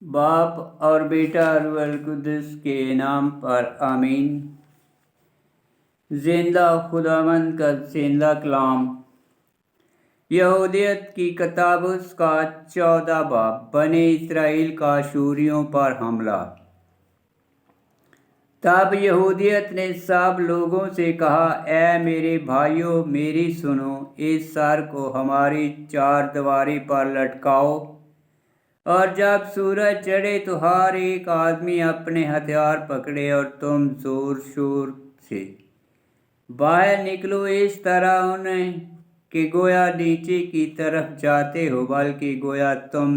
باپ اور بیٹا روح القدس کے نام پر آمین۔ زندہ خداوند کا زندہ کلام۔ یہودیت کی کتاب اس کا 14 باب۔ بنی اسرائیل کا اشوریوں پر حملہ۔ تب یہودیت نے سب لوگوں سے کہا، اے میرے بھائیوں، میری سنو، اس سر کو ہماری چاردیواری پر لٹکاؤ، اور جب سورج چڑھے تو ہر ایک آدمی اپنے ہتھیار پکڑے اور تم زور شور سے باہر نکلو، اس طرح انہیں کہ گویا نیچے کی طرف جاتے ہو، بلکہ گویا تم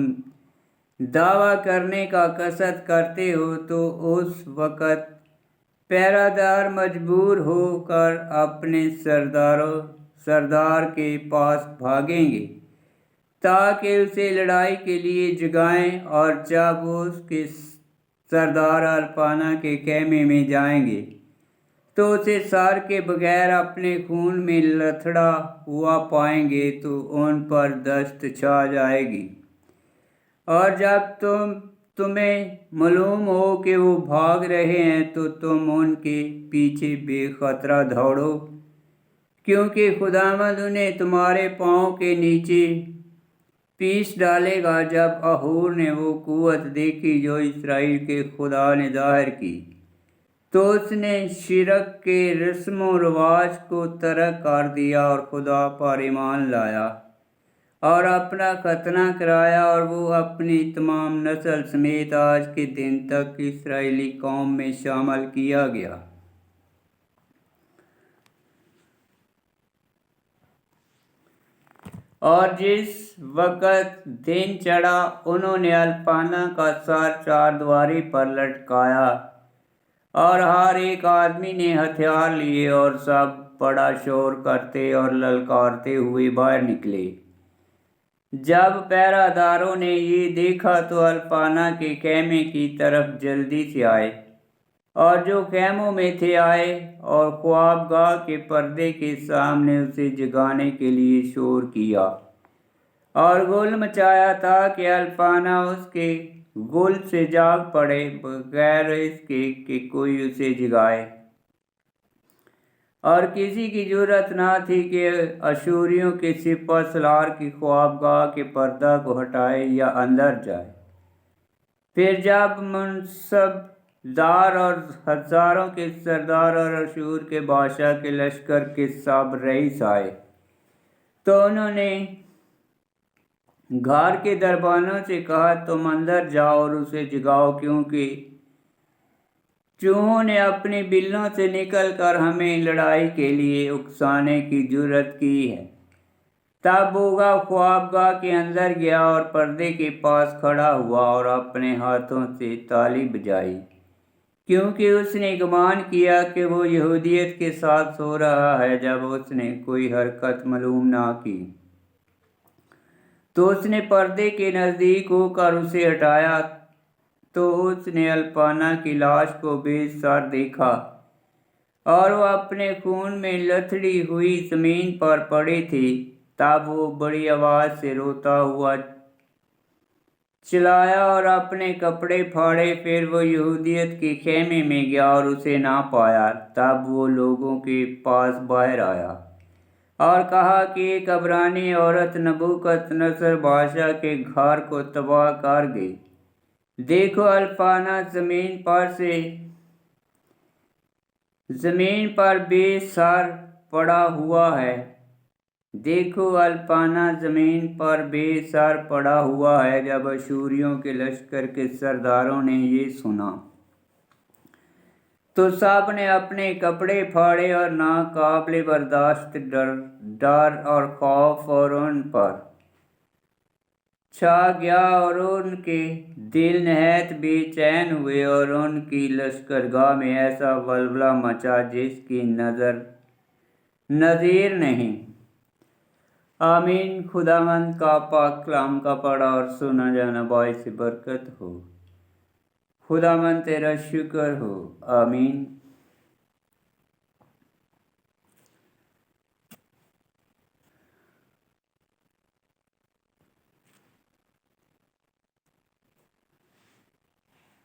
دعویٰ کرنے کا قصد کرتے ہو۔ تو اس وقت پہرہ دار مجبور ہو کر اپنے سردار کے پاس بھاگیں گے تاکہ اسے لڑائی کے لیے جگائیں، اور جب وہ اس کے سردار الپانا کے خیمے میں جائیں گے تو اسے سر کے بغیر اپنے خون میں لتھڑا ہوا پائیں گے تو ان پر دست چھا جائے گی، اور جب تمہیں معلوم ہو کہ وہ بھاگ رہے ہیں تو تم ان کے پیچھے بے خطرہ دوڑو، کیونکہ خداوند انہیں تمہارے پاؤں کے نیچے پیس ڈالے گا۔ جب اہور نے وہ قوت دیکھی جو اسرائیل کے خدا نے ظاہر کی تو اس نے شرک کے رسم و رواج کو ترک کر دیا اور خدا پر ایمان لایا اور اپنا ختنہ کرایا، اور وہ اپنی تمام نسل سمیت آج کے دن تک اسرائیلی قوم میں شامل کیا گیا۔ اور جس وقت دن چڑھا، انہوں نے الپانا کا سر چاردیواری پر لٹکایا، اور ہر ایک آدمی نے ہتھیار لیے، اور سب بڑا شور کرتے اور للکارتے ہوئے باہر نکلے۔ جب پہرہ داروں نے یہ دیکھا تو الپانا کے خیمے کی طرف جلدی سے آئے، اور جو خیموں میں تھے آئے، اور خوابگاہ کے پردے کے سامنے اسے جگانے کے لیے شور کیا اور گل مچایا تاکہ الپانا اس کے گل سے جاگ پڑے، بغیر اس کے کہ کوئی اسے جگائے۔ اور کسی کی جرأت نہ تھی کہ اشوریوں کے سپہ سالار کی خوابگاہ کے پردہ کو ہٹائے یا اندر جائے۔ پھر جب منصب دار اور ہزاروں کے سردار اور اشور کے بادشاہ کے لشکر کے سب رئیس آئے تو انہوں نے گھر کے دربانوں سے کہا، تم اندر جاؤ اور اسے جگاؤ، کیونکہ چوہوں نے اپنی بلوں سے نکل کر ہمیں لڑائی کے لیے اکسانے کی جرأت کی ہے۔ تب بوگا خوابگاہ کے اندر گیا اور پردے کے پاس کھڑا ہوا اور اپنے ہاتھوں سے تالی بجائی، کیونکہ اس نے گمان کیا کہ وہ یہودیت کے ساتھ سو رہا ہے۔ جب اس نے کوئی حرکت معلوم نہ کی تو اس نے پردے کے نزدیک ہو کر اسے ہٹایا، تو اس نے الپانا کی لاش کو بے سر دیکھا، اور وہ اپنے خون میں لتھڑی ہوئی زمین پر پڑی تھی۔ تب وہ بڑی آواز سے روتا ہوا چلایا اور اپنے کپڑے پھاڑے۔ پھر وہ یہودیت کے خیمے میں گیا اور اسے نہ پایا۔ تب وہ لوگوں کے پاس باہر آیا اور کہا کہ ایک عبرانی عورت نبوکت نصر بادشاہ کے گھر کو تباہ کر گئی۔ دیکھو، الپانا زمین پر بے سر پڑا ہوا ہے۔ دیکھو، الپانا زمین پر بے سر پڑا ہوا ہے۔ جب اشوریوں کے لشکر کے سرداروں نے یہ سنا تو سب نے اپنے کپڑے پھاڑے، اور ناقابل برداشت ڈر اور خوف اور ان پر چھا گیا، اور ان کے دل نہایت بے چین ہوئے، اور ان کی لشکرگاہ میں ایسا ولولہ مچا جس کی نظیر نہیں۔ آمین۔ خداوند کا پاک کلام کا پڑھا اور سنا جانا باعث برکت ہو۔ خداوند تیرا شکر ہو۔ آمین۔